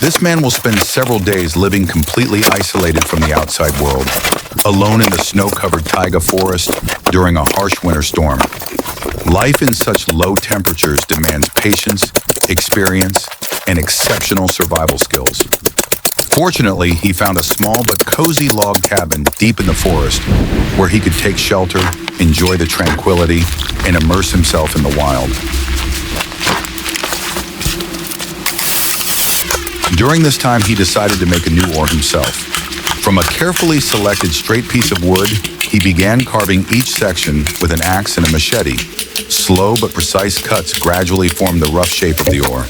This man will spend several days living completely isolated from the outside world, alone in the snow-covered taiga forest during a harsh winter storm. Life in such low temperatures demands patience, experience, and exceptional survival skills. Fortunately, he found a small but cozy log cabin deep in the forest where he could take shelter, enjoy the tranquility, and immerse himself in the wild. During this time, he decided to make a new oar himself. From a carefully selected straight piece of wood, he began carving each section with an axe and a machete. Slow but precise cuts gradually formed the rough shape of the oar.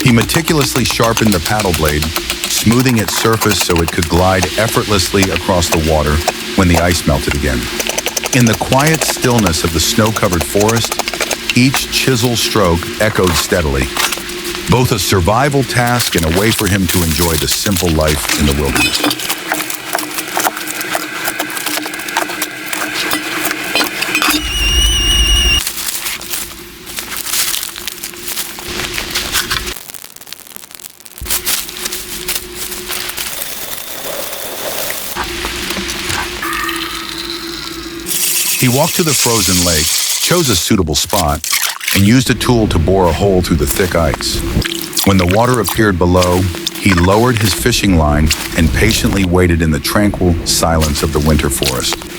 He meticulously sharpened the paddle blade, smoothing its surface so it could glide effortlessly across the water when the ice melted again. In the quiet stillness of the snow-covered forest, each chisel stroke echoed steadily, both a survival task and a way for him to enjoy the simple life in the wilderness. He walked to the frozen lake, chose a suitable spot, and used a tool to bore a hole through the thick ice. When the water appeared below, he lowered his fishing line and patiently waited in the tranquil silence of the winter forest.